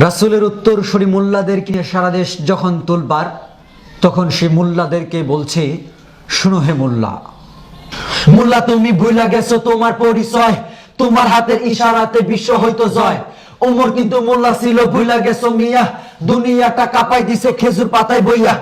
রাসূলের উত্তরসূরি মোল্লাদেরকে নিয়ে সারা দেশ যখন তোলবার, তখন সে মোল্লাদেরকে বলছে, শুনো হে মোল্লা, মোল্লা তুমি ভুলা গেছো তোমার পরিচয়, তোমার হাতের ইশারাতে বিশ্ব হয়তো জয়। ওমর কিন্তু মোল্লা ছিল, ভুলা গেছো মিয়া, দুনিয়াটা কাঁপাই দিছে খেজুর পাতায় বইয়া।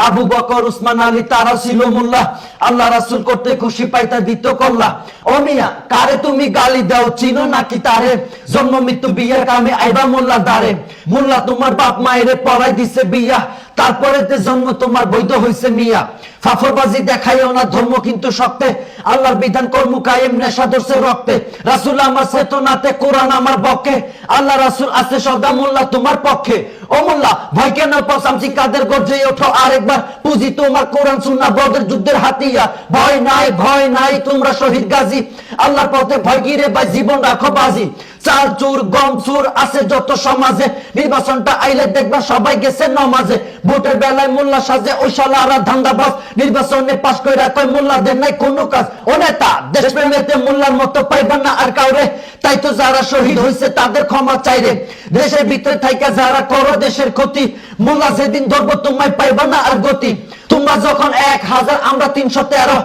আবু বকর উসমান আলী তারা ছিল মোল্লা, আল্লাহ রাসূল করতে খুশি পাইতা দিত কল্লা। ও মিয়া কারে তুমি গালি দাও, চিনো নাকি তারে? জন্ম মৃত্যু বিয়ের কামে আইবা মোল্লা দারে। মোল্লা তোমার বাপ মায়েরে পড়াই দিছে বিয়া, তারপরে জন্ম তোমার বৈধ হইছে মিয়া। ফাফরবাজি দেখাইও না ধর্ম কিন্তু শক্তে, আল্লাহর বিধান কর্ম কায়েম নেশা ধরছে রক্তে। রাসূল আমার চেতনাতে, কোরআন আমার পক্ষে, আল্লাহ রাসূল আছে সদা মোল্লা তোমার পক্ষে। ও মোল্লা ভয় কেন পসামছি কাদের গর্জে ওঠো আরেকবার, পুঁজি তোমার কোরআন সুন্নাহ বদর যুদ্ধের হাতিয়ার। ভয় নাই ভয় নাই তোমরা শহীদ গাজী, আল্লাহর পথে ভয় গিরে ভাই জীবন রাখো বাজি। চাল চুর গম চুর আছে যত সমাজে, নির্বাচনটা আইলে দেখবা সবাই গেছে নমাজে। ভোটের বেলায় মোল্লা সাজে ওই শালারা ধান্দাবাজ, নির্বাচনে পাস কইরা কয় মোল্লাদের নাই কোনো কাজ। ও নেতা দেশপ্রেমেতে মোল্লার মতো পাইবা না আর কাউরে, তাই তো যারা শহীদ হয়েছে তাদের ক্ষমা চাইরে। দেশের ভিতরে থাইকা যারা করো দেশের ক্ষতি, মোল্লা যেদিন ধরবো তোমায় পাইবা না আর গতি। তোমরা যখন 1000 আমরা 313,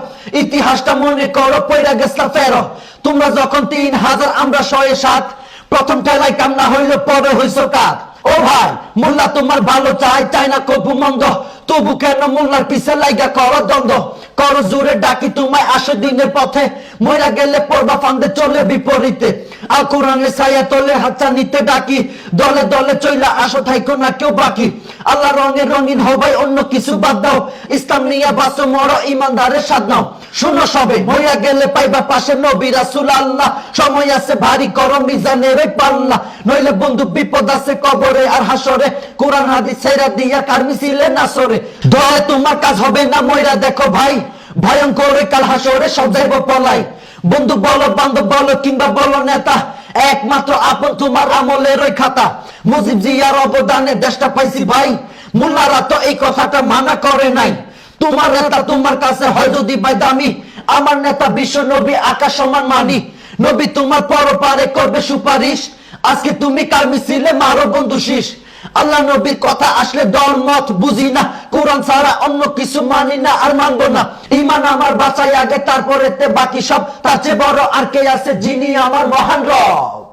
ইতিহাসটা মনে করো পয়রা গেছলা ফেরো। তোমরা যখন 3000 আমরা 107, প্রথম ঠেলায় কান্না হইল পরে হইছ কাক। ও ভাই মোল্লা তোমার ভালো চাই, চাই না কবু মন্দ, তবু কেন মোল্লার পিছে লাইগা করো দ্বন্দ্ব। করো জোরে ডাকি তোমায় আসো দিনের পথে, মইরা গেলে পড়বা ফান্দে চলে বিপরীতে। আল কোরআনের ছায়া তলে হাতটা নিতে ডাকি, দলে দলে চইলা আসো থাইকো না কেউ বাকি। আল্লাহ রঙে রঙিন হবাই অন্য কিছু বাদ দাও, ইসলাম নিয়ে বাঁচো মরো ইমানদারের স্বাদ নাও। শুনো সবে মইরা গেলে পাইবা পাশে নবী রাসূল আল্লাহ, সময় আছে ভারী করো মিজানের ওই পাল্লা, নইলে বন্ধু বিপদ আছে কবরে আর হাসরে। কোরআন হাদিস ছেড়া দিয়া কার মিছিলে নাসরে, দয়া তোমার কাজ হবে না মইরা দেখো ভাই, ভয়ঙ্কর কাল হাসরে সব যাইব পলাই। বন্ধু বলো বান্ধব বলো কিংবা বলো নেতা, একমাত্র আপন তোমার আমলের ওই খাতা। মুজিব জিয়ার অবদানে দেশটা পাইছি ভাই, মোল্লারা তো এই কথাটা মানা করে নাই। তোমার নেতা তোমার কাছে হয় যদি ভাই দামি, আমার নেতা বিশ্ব নবী আকাশ সমান মানি। নবী তোমার পরপারে করবে সুপারিশ, আজকে তুমি কার মিছিলে মারো বন্ধু শীষ। আল্লাহ নবীর কথা আসলে দল মত বুঝি না, কোরআন ছাড়া অন্য কিছু মানি না আর মানবো না। ঈমান আমার বাঁচাই আগে তারপরে বাকি সব, তার চেয়ে বড় আর কে আছে যিনি আমার মহান রব।